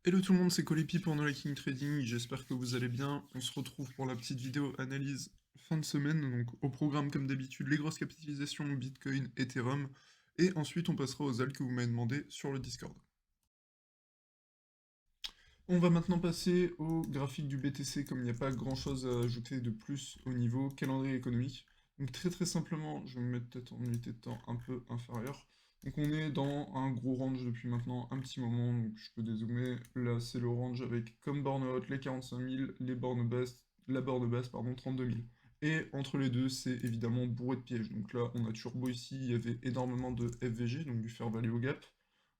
Hello tout le monde, c'est Colépi pour No King Trading, j'espère que vous allez bien. On se retrouve pour la petite vidéo analyse fin de semaine, donc au programme comme d'habitude, les grosses capitalisations Bitcoin, Ethereum, et ensuite on passera aux alts que vous m'avez demandé sur le Discord. On va maintenant passer au graphique du BTC, comme il n'y a pas grand chose à ajouter de plus au niveau calendrier économique. Donc très simplement, je vais me mettre peut-être en unité de temps un peu inférieure. Donc on est dans un gros range depuis maintenant un petit moment, donc je peux dézoomer. Là c'est le range avec comme borne haute les 45 000, les bornes basses, la borne basse pardon 32 000. Et entre les deux c'est évidemment bourré de pièges. Donc là on a turbo ici, il y avait énormément de FVG, donc du fair value au gap.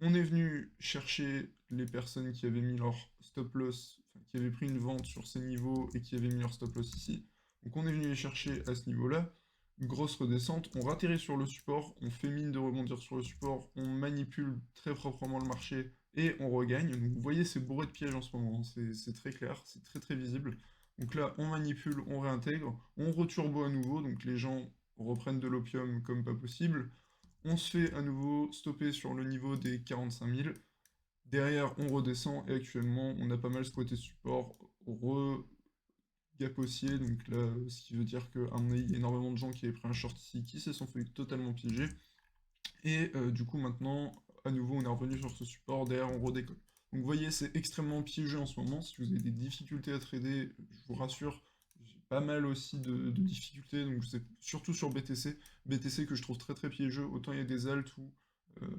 On est venu chercher les personnes qui avaient mis leur stop loss, enfin, qui avaient pris une vente sur ces niveaux et qui avaient mis leur stop loss ici. Donc on est venu les chercher à ce niveau-là. Grosse redescente, on ratterrit sur le support, on fait mine de rebondir sur le support, on manipule très proprement le marché et on regagne. Donc vous voyez c'est bourré de pièges en ce moment, hein. C'est très clair, c'est très visible. Donc là on manipule, on réintègre, on returbo à nouveau, donc les gens reprennent de l'opium comme pas possible. On se fait à nouveau stopper sur le niveau des 45 000. Derrière, on redescend et actuellement, on a pas mal squatté support, re-gap haussier. Donc là, ce qui veut dire qu'à mon avis, il y a énormément de gens qui avaient pris un short ici qui se sont fait totalement piéger. Et du coup, maintenant, à nouveau, on est revenu sur ce support. Derrière, on redécolle. Donc vous voyez, c'est extrêmement piégeux en ce moment. Si vous avez des difficultés à trader, je vous rassure, j'ai pas mal aussi de difficultés. Donc c'est surtout sur BTC. BTC que je trouve très piégeux. Autant il y a des alts où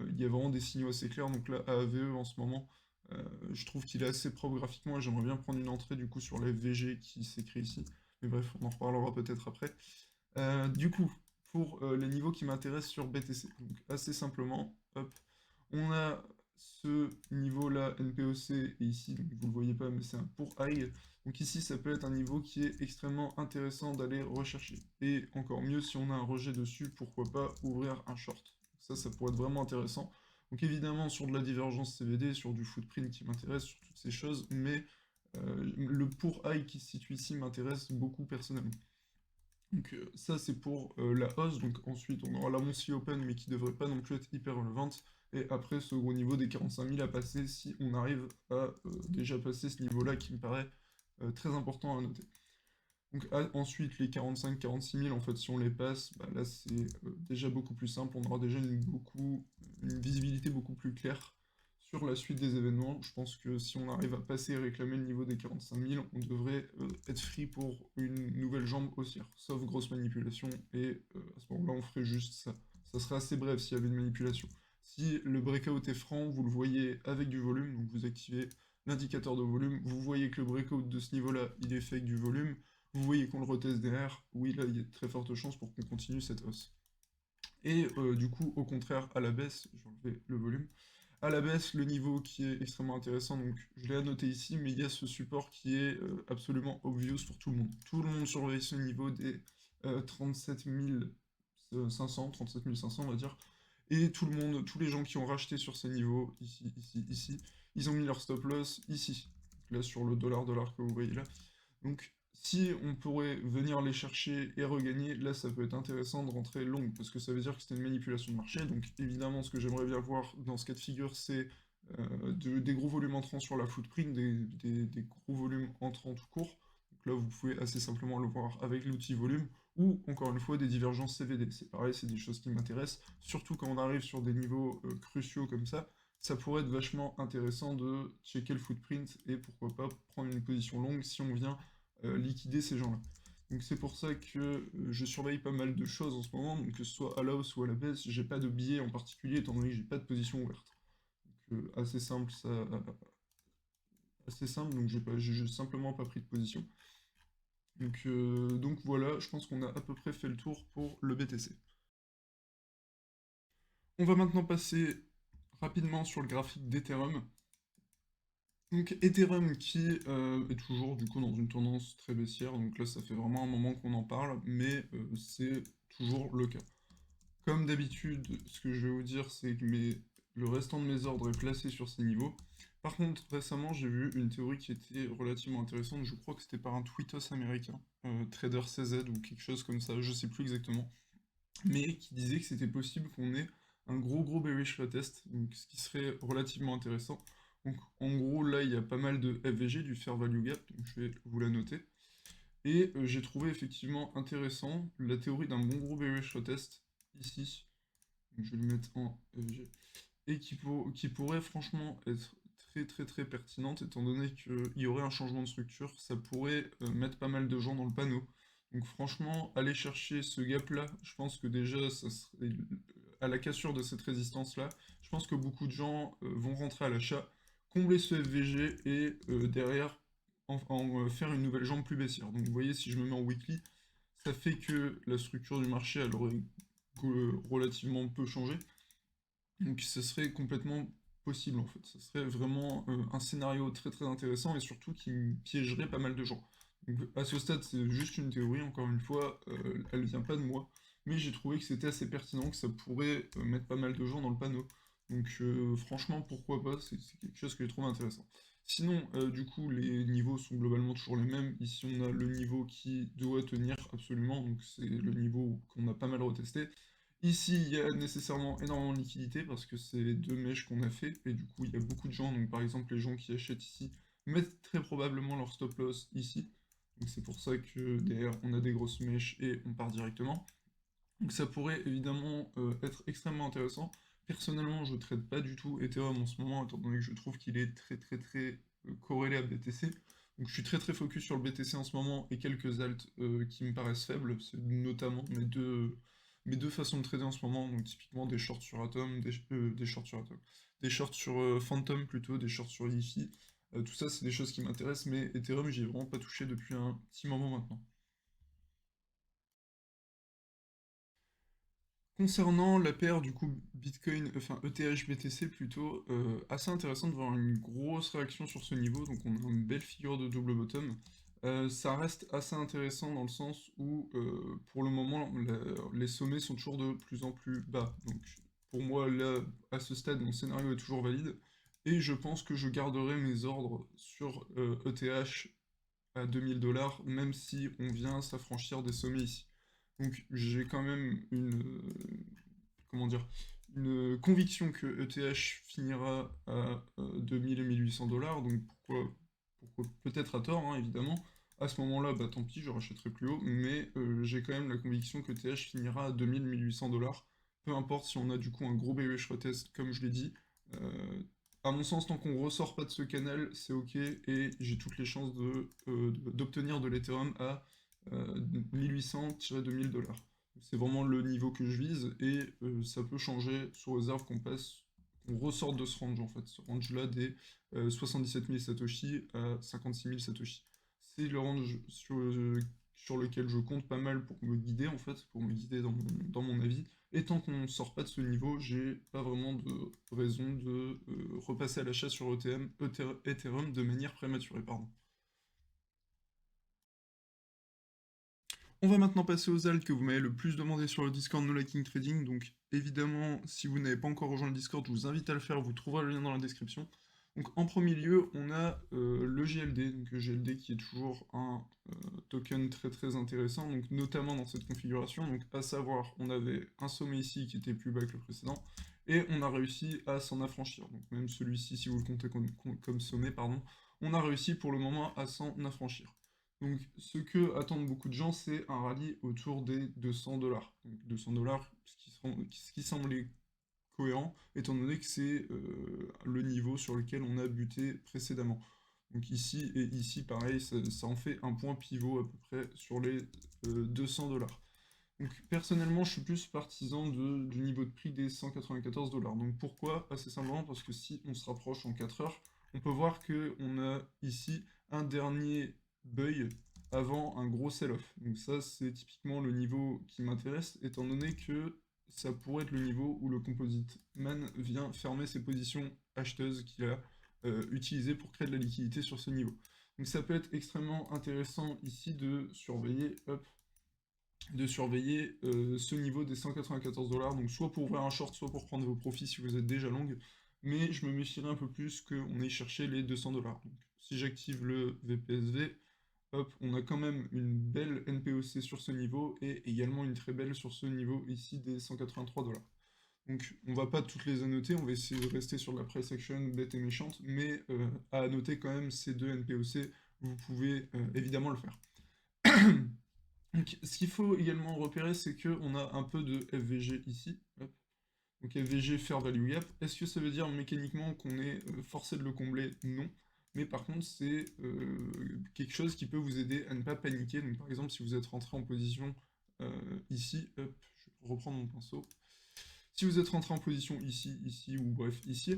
il y a vraiment des signaux assez clairs. Donc là, AAVE en ce moment, je trouve qu'il est assez propre graphiquement. Et j'aimerais bien prendre une entrée du coup sur la FVG qui s'écrit ici. Mais bref, on en reparlera peut-être après. Du coup, pour les niveaux qui m'intéressent sur BTC, donc assez simplement, hop, on a ce niveau-là, NPOC, et ici, donc vous le voyez pas, mais c'est un pour high. Donc ici, ça peut être un niveau qui est extrêmement intéressant d'aller rechercher. Et encore mieux, si on a un rejet dessus, pourquoi pas ouvrir un short. Ça pourrait être vraiment intéressant. Donc évidemment, sur de la divergence CVD, sur du footprint qui m'intéresse, sur toutes ces choses, mais le pour high qui se situe ici m'intéresse beaucoup personnellement. Donc ça c'est pour la hausse, donc ensuite on aura la Monthly Open mais qui devrait pas non plus être hyper relevante, et après ce gros niveau des 45 000 à passer si on arrive à déjà passer ce niveau-là qui me paraît très important à noter. Donc ensuite les 45-46 000 en fait si on les passe, bah, là c'est déjà beaucoup plus simple, on aura déjà une visibilité beaucoup plus claire sur la suite des événements. Je pense que si on arrive à passer et réclamer le niveau des 45 000, on devrait être free pour une nouvelle jambe haussière, sauf grosse manipulation, et à ce moment-là on ferait juste ça. Ça serait assez bref s'il y avait une manipulation. Si le breakout est franc, vous le voyez avec du volume, donc vous activez l'indicateur de volume, vous voyez que le breakout de ce niveau-là, il est fait avec du volume, vous voyez qu'on le reteste derrière, oui là il y a de très fortes chances pour qu'on continue cette hausse. Et du coup, au contraire, à la baisse, je vais enlever le volume, à la baisse, le niveau qui est extrêmement intéressant, donc je l'ai annoté ici, mais il y a ce support qui est absolument obvious pour tout le monde. Tout le monde surveille ce niveau des 37 500, 37 500 on va dire, et tout le monde, tous les gens qui ont racheté sur ces niveaux, ici, ils ont mis leur stop loss ici, là sur le dollar que vous voyez là. Donc si on pourrait venir les chercher et regagner, là ça peut être intéressant de rentrer long, parce que ça veut dire que c'était une manipulation de marché, donc évidemment ce que j'aimerais bien voir dans ce cas de figure, c'est des gros volumes entrants sur la footprint, des gros volumes entrants tout court. Donc là vous pouvez assez simplement le voir avec l'outil volume, ou encore une fois des divergences CVD. C'est pareil, c'est des choses qui m'intéressent, surtout quand on arrive sur des niveaux cruciaux comme ça pourrait être vachement intéressant de checker le footprint et pourquoi pas prendre une position longue si on vient liquider ces gens-là. Donc c'est pour ça que je surveille pas mal de choses en ce moment, donc que ce soit à la hausse ou à la baisse, j'ai pas de biais en particulier étant donné que j'ai pas de position ouverte. Donc assez simple, assez simple, donc j'ai juste simplement pas pris de position. Donc voilà, je pense qu'on a à peu près fait le tour pour le BTC. On va maintenant passer rapidement sur le graphique d'Ethereum. Donc Ethereum qui est toujours du coup dans une tendance très baissière, donc là ça fait vraiment un moment qu'on en parle, mais c'est toujours le cas. Comme d'habitude, ce que je vais vous dire c'est que le restant de mes ordres est placé sur ces niveaux. Par contre, récemment j'ai vu une théorie qui était relativement intéressante, je crois que c'était par un tweetos américain, Trader CZ ou quelque chose comme ça, je sais plus exactement, mais qui disait que c'était possible qu'on ait un gros bearish retest, donc ce qui serait relativement intéressant. Donc en gros là il y a pas mal de FVG, du Fair Value Gap, donc je vais vous la noter. Et j'ai trouvé effectivement intéressant la théorie d'un bon gros bearish retest ici. Donc je vais le mettre en FVG. Et qui pourrait franchement être très pertinente étant donné qu'il y aurait un changement de structure, ça pourrait mettre pas mal de gens dans le panneau. Donc franchement, aller chercher ce gap-là, je pense que déjà, ça serait à la cassure de cette résistance-là, je pense que beaucoup de gens vont rentrer à l'achat, combler ce FVG et derrière faire une nouvelle jambe plus baissière. Donc vous voyez, si je me mets en weekly, ça fait que la structure du marché, elle aurait relativement peu changé. Donc ce serait complètement possible en fait. Ce serait vraiment un scénario très intéressant et surtout qui piégerait pas mal de gens. Donc à ce stade, c'est juste une théorie, encore une fois, elle vient pas de moi, mais j'ai trouvé que c'était assez pertinent, que ça pourrait mettre pas mal de gens dans le panneau. Donc franchement, pourquoi pas, c'est quelque chose que je trouve intéressant. Sinon, du coup, les niveaux sont globalement toujours les mêmes. Ici, on a le niveau qui doit tenir absolument, donc c'est le niveau qu'on a pas mal retesté. Ici, il y a nécessairement énormément de liquidité parce que c'est deux mèches qu'on a fait, et du coup, il y a beaucoup de gens, donc par exemple, les gens qui achètent ici mettent très probablement leur stop loss ici. Donc c'est pour ça que derrière, on a des grosses mèches et on part directement. Donc ça pourrait évidemment être extrêmement intéressant. Personnellement, je ne trade pas du tout Ethereum en ce moment, étant donné que je trouve qu'il est très corrélé à BTC. Donc je suis très focus sur le BTC en ce moment et quelques alts qui me paraissent faibles. C'est notamment mes deux façons de trader en ce moment. Donc typiquement des shorts sur Atom, des shorts sur Atom, des shorts sur Phantom plutôt, des shorts sur Yifi. Tout ça, c'est des choses qui m'intéressent, mais Ethereum, j'y ai vraiment pas touché depuis un petit moment maintenant. Concernant la paire du coup Bitcoin, enfin ETH-BTC plutôt, assez intéressant de voir une grosse réaction sur ce niveau, donc on a une belle figure de double bottom. Ça reste assez intéressant dans le sens où pour le moment les sommets sont toujours de plus en plus bas. Donc pour moi là, à ce stade, mon scénario est toujours valide, et je pense que je garderai mes ordres sur ETH à 2000 $, même si on vient s'affranchir des sommets ici. Donc j'ai quand même comment dire, une conviction que ETH finira à 2000 et 1800 $, donc pourquoi peut-être à tort, hein, évidemment. À ce moment-là, bah tant pis, je rachèterai plus haut, mais j'ai quand même la conviction que ETH finira à 2000, 1800 $, peu importe si on a du coup un gros bearish retest, comme je l'ai dit. À mon sens, tant qu'on ressort pas de ce canal, c'est ok, et j'ai toutes les chances d'obtenir de l'Ethereum à 1800-2000 $. C'est vraiment le niveau que je vise, et ça peut changer sous réserve qu'on ressorte de ce range en fait, ce range-là des 77 000 Satoshi à 56 000 Satoshi. C'est le range sur lequel je compte pas mal pour me guider en fait, pour me guider dans mon avis. Et tant qu'on ne sort pas de ce niveau, j'ai pas vraiment de raison de repasser à l'achat sur Ethereum de manière prématurée, pardon. On va maintenant passer aux alts que vous m'avez le plus demandé sur le Discord No Liking Trading. Donc évidemment, si vous n'avez pas encore rejoint le Discord, je vous invite à le faire, vous trouverez le lien dans la description. Donc en premier lieu, on a le GLD, donc le GLD qui est toujours un token très intéressant, donc notamment dans cette configuration. Donc à savoir, on avait un sommet ici qui était plus bas que le précédent, et on a réussi à s'en affranchir. Donc même celui-ci, si vous le comptez comme sommet, pardon, on a réussi pour le moment à s'en affranchir. Donc, ce que attendent beaucoup de gens, c'est un rallye autour des 200 $. Donc, 200 $, ce qui semble cohérent, étant donné que c'est le niveau sur lequel on a buté précédemment. Donc, ici et ici, pareil, ça en fait un point pivot à peu près sur les 200 $. Donc, personnellement, je suis plus partisan du niveau de prix des 194 $. Donc, pourquoi? Assez simplement parce que si on se rapproche en 4 heures, on peut voir qu'on a ici un dernier buy avant un gros sell-off. Donc ça, c'est typiquement le niveau qui m'intéresse, étant donné que ça pourrait être le niveau où le Composite Man vient fermer ses positions acheteuses qu'il a utilisées pour créer de la liquidité sur ce niveau. Donc ça peut être extrêmement intéressant ici de surveiller, hop, ce niveau des 194 $, donc soit pour ouvrir un short, soit pour prendre vos profits si vous êtes déjà long, mais je me méfierais un peu plus qu'on aille chercher les 200 $. Donc si j'active le VPSV, hop, on a quand même une belle NPOC sur ce niveau, et également une très belle sur ce niveau ici des 183 $. Donc on va pas toutes les annoter, on va essayer de rester sur la price action bête et méchante, mais à annoter quand même ces deux NPOC, vous pouvez évidemment le faire. Donc, ce qu'il faut également repérer, c'est qu'on a un peu de FVG ici. Hop. Donc FVG Fair Value Gap. Est-ce que ça veut dire mécaniquement qu'on est forcé de le combler? Non. Mais par contre, c'est quelque chose qui peut vous aider à ne pas paniquer. Donc par exemple, si vous êtes rentré en position ici, hop, je vais reprendre mon pinceau. Si vous êtes rentré en position ici, ici, ou bref, ici,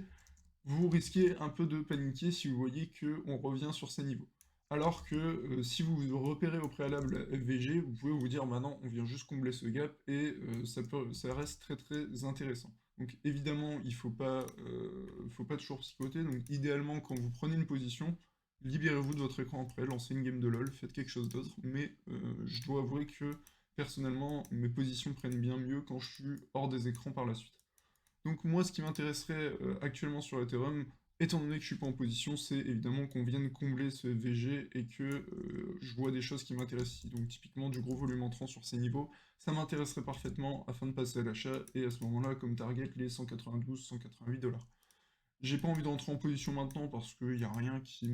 vous risquez un peu de paniquer si vous voyez qu'on revient sur ces niveaux. Alors que si vous repérez au préalable la FVG, vous pouvez vous dire maintenant on vient juste combler ce gap et ça reste très très intéressant. Donc évidemment il faut pas toujours psychoter, donc idéalement quand vous prenez une position, libérez-vous de votre écran après, lancez une game de LoL, faites quelque chose d'autre, mais je dois avouer que personnellement mes positions prennent bien mieux quand je suis hors des écrans par la suite. Donc moi, ce qui m'intéresserait actuellement sur Ethereum, étant donné que je suis pas en position, c'est évidemment qu'on vienne combler ce FVG et que je vois des choses qui m'intéressent ici. Donc typiquement du gros volume entrant sur ces niveaux, ça m'intéresserait parfaitement afin de passer à l'achat et à ce moment-là, comme target, les 192, 188 dollars. J'ai pas envie d'entrer en position maintenant parce qu'il n'y a rien qui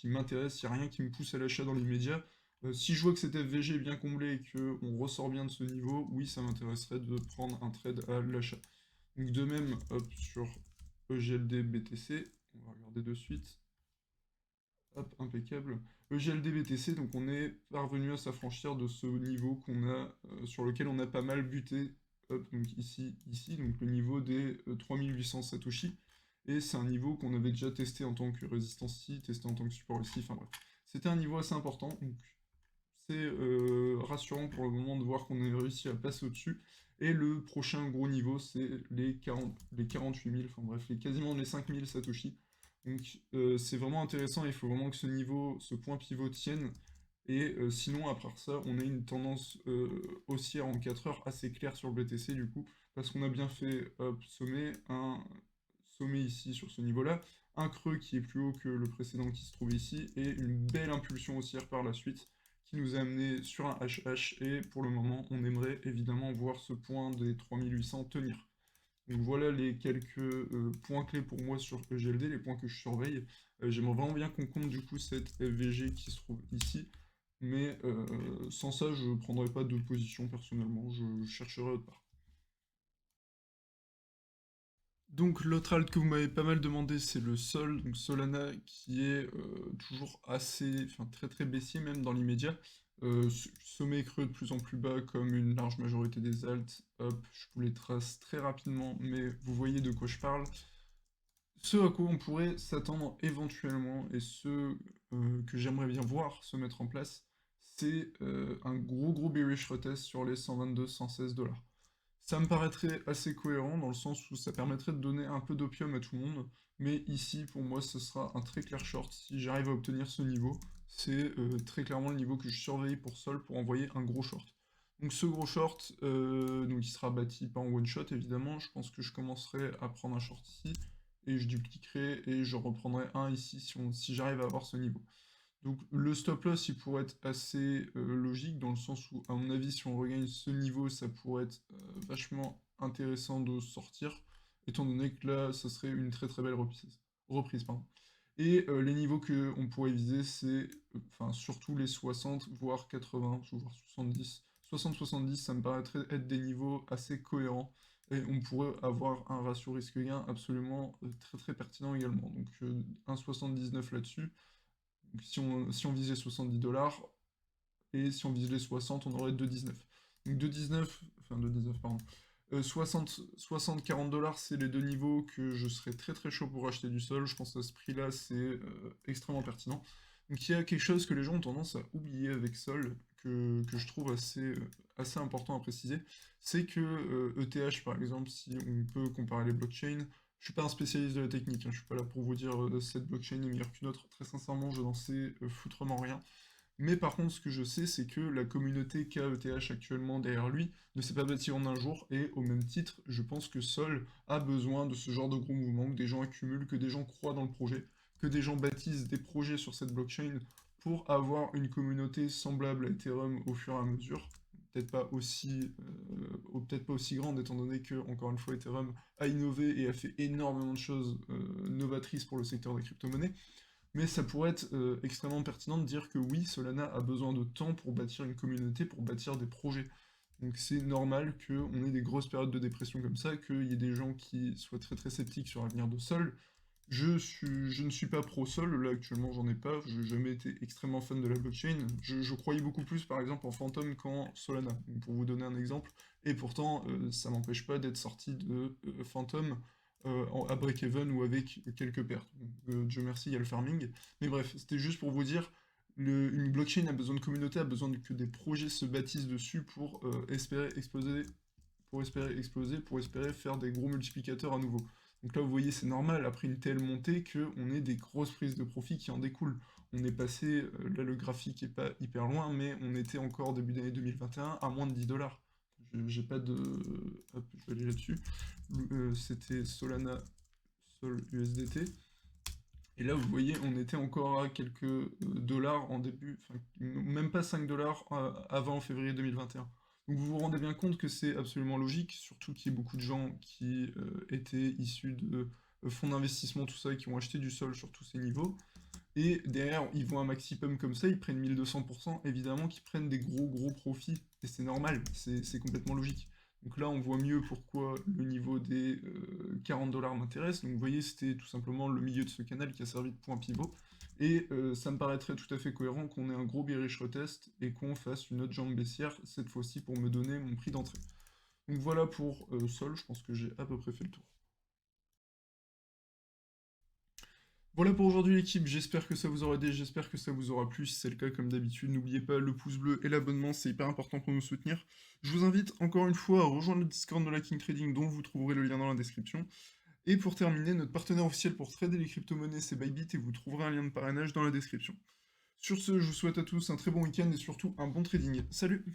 m'intéresse, il n'y a rien qui me pousse à l'achat dans l'immédiat. Si je vois que cet FVG est bien comblé et qu'on ressort bien de ce niveau, oui, ça m'intéresserait de prendre un trade à l'achat. Donc de même, hop, sur EGLD BTC, on va regarder de suite. Hop, impeccable. EGLD BTC, donc on est parvenu à s'affranchir de ce niveau qu'on a, sur lequel on a pas mal buté. Hop, donc ici, donc le niveau des 3800 Satoshi. Et c'est un niveau qu'on avait déjà testé en tant que résistance ici, testé en tant que support ici, enfin bref. C'était un niveau assez important, donc c'est rassurant pour le moment de voir qu'on a réussi à passer au-dessus. Et le prochain gros niveau, c'est les 48 000, enfin bref, quasiment les 5000 Satoshi. Donc c'est vraiment intéressant, il faut vraiment que ce niveau, ce point pivot tienne. Et sinon, après ça, on a une tendance haussière en 4 heures assez claire sur le BTC du coup, parce qu'on a bien fait un sommet ici sur ce niveau-là, un creux qui est plus haut que le précédent qui se trouve ici, et une belle impulsion haussière par la suite qui nous a amené sur un HH, et pour le moment, on aimerait évidemment voir ce point des 3800 tenir. Donc voilà les quelques points clés pour moi sur EGLD, les points que je surveille. J'aimerais vraiment bien qu'on compte du coup cette FVG qui se trouve ici, mais sans ça, je ne prendrais pas de position personnellement, je chercherai autre part. Donc l'autre alt que vous m'avez pas mal demandé, c'est le Sol, donc Solana, qui est toujours assez, enfin très très baissier même dans l'immédiat. Sommet creux de plus en plus bas comme une large majorité des alts. Hop, je vous les trace très rapidement, mais vous voyez de quoi je parle. Ce à quoi on pourrait s'attendre éventuellement, et ce que j'aimerais bien voir se mettre en place, c'est un gros bearish retest sur les 122-116 dollars. Ça me paraîtrait assez cohérent dans le sens où ça permettrait de donner un peu d'opium à tout le monde, mais ici pour moi ce sera un très clair short si j'arrive à obtenir ce niveau. C'est très clairement le niveau que je surveille pour Sol pour envoyer un gros short. Donc ce gros short, donc il sera bâti pas en one shot évidemment, je pense que je commencerai à prendre un short ici, et je dupliquerai et je reprendrai un ici si j'arrive à avoir ce niveau. Donc le stop loss, il pourrait être assez logique dans le sens où, à mon avis, si on regagne ce niveau, ça pourrait être vachement intéressant de sortir, étant donné que là, ça serait une très très belle reprise, pardon. Et les niveaux que on pourrait viser, c'est enfin surtout les 60, voire 80, voire 70. 60-70, ça me paraîtrait être des niveaux assez cohérents. Et on pourrait avoir un ratio risque-gain absolument très très pertinent également. Donc 1,79 là-dessus. Donc, si on visait 70 dollars, et si on visait les 60, on aurait 2,19. Donc 2,19, enfin 2,19, pardon. 60-40 dollars, c'est les deux niveaux que je serais très très chaud pour acheter du sol. Je pense à ce prix-là, c'est extrêmement pertinent. Donc il y a quelque chose que les gens ont tendance à oublier avec Sol, que je trouve assez important à préciser, c'est que ETH par exemple, si on peut comparer les blockchains, je suis pas un spécialiste de la technique, hein, je suis pas là pour vous dire cette blockchain est meilleure qu'une autre, très sincèrement je n'en sais foutrement rien. Mais par contre, ce que je sais, c'est que la communauté qu'a ETH actuellement derrière lui ne s'est pas bâtie en un jour, et au même titre, je pense que Sol a besoin de ce genre de gros mouvements, que des gens accumulent, que des gens croient dans le projet, que des gens bâtissent des projets sur cette blockchain pour avoir une communauté semblable à Ethereum au fur et à mesure, peut-être pas aussi, peut-être pas aussi grande, étant donné que, encore une fois, Ethereum a innové et a fait énormément de choses novatrices pour le secteur des crypto-monnaies. Mais ça pourrait être extrêmement pertinent de dire que oui, Solana a besoin de temps pour bâtir une communauté, pour bâtir des projets. Donc c'est normal qu'on ait des grosses périodes de dépression comme ça, qu'il y ait des gens qui soient très très sceptiques sur l'avenir de Sol. Je ne suis pas pro-Sol, là actuellement j'en ai pas, je n'ai jamais été extrêmement fan de la blockchain. Je croyais beaucoup plus par exemple en Phantom qu'en Solana, donc, pour vous donner un exemple. Et pourtant, ça m'empêche pas d'être sorti de Phantom à break-even ou avec quelques pertes. Donc, Dieu merci, il y a le farming. Mais bref, c'était juste pour vous dire, une blockchain a besoin de communauté, a besoin que des projets se bâtissent dessus pour espérer exploser, pour espérer faire des gros multiplicateurs à nouveau. Donc là, vous voyez, c'est normal, après une telle montée, qu'on ait des grosses prises de profit qui en découlent. On est passé, là le graphique est pas hyper loin, mais on était encore début d'année 2021 à moins de 10 $. J'ai pas de... Hop, je vais aller là-dessus. C'était Solana, Sol USDT. Et là, vous voyez, on était encore à quelques dollars en début, enfin, même pas 5 dollars avant février 2021. Donc vous vous rendez bien compte que c'est absolument logique, surtout qu'il y ait beaucoup de gens qui étaient issus de fonds d'investissement, tout ça, et qui ont acheté du sol sur tous ces niveaux. Et derrière, ils vont un maximum comme ça, ils prennent 1200%, évidemment qu'ils prennent des gros profits. Et c'est normal, c'est complètement logique. Donc là, on voit mieux pourquoi le niveau des 40 dollars m'intéresse. Donc vous voyez, c'était tout simplement le milieu de ce canal qui a servi de point pivot. Et ça me paraîtrait tout à fait cohérent qu'on ait un gros bearish retest et qu'on fasse une autre jambe baissière, cette fois-ci pour me donner mon prix d'entrée. Donc voilà pour Sol, je pense que j'ai à peu près fait le tour. Voilà pour aujourd'hui l'équipe, j'espère que ça vous aura aidé, j'espère que ça vous aura plu, si c'est le cas comme d'habitude, n'oubliez pas le pouce bleu et l'abonnement, c'est hyper important pour nous soutenir. Je vous invite encore une fois à rejoindre le Discord de la King Trading dont vous trouverez le lien dans la description. Et pour terminer, notre partenaire officiel pour trader les crypto-monnaies c'est Bybit et vous trouverez un lien de parrainage dans la description. Sur ce, je vous souhaite à tous un très bon week-end et surtout un bon trading. Salut!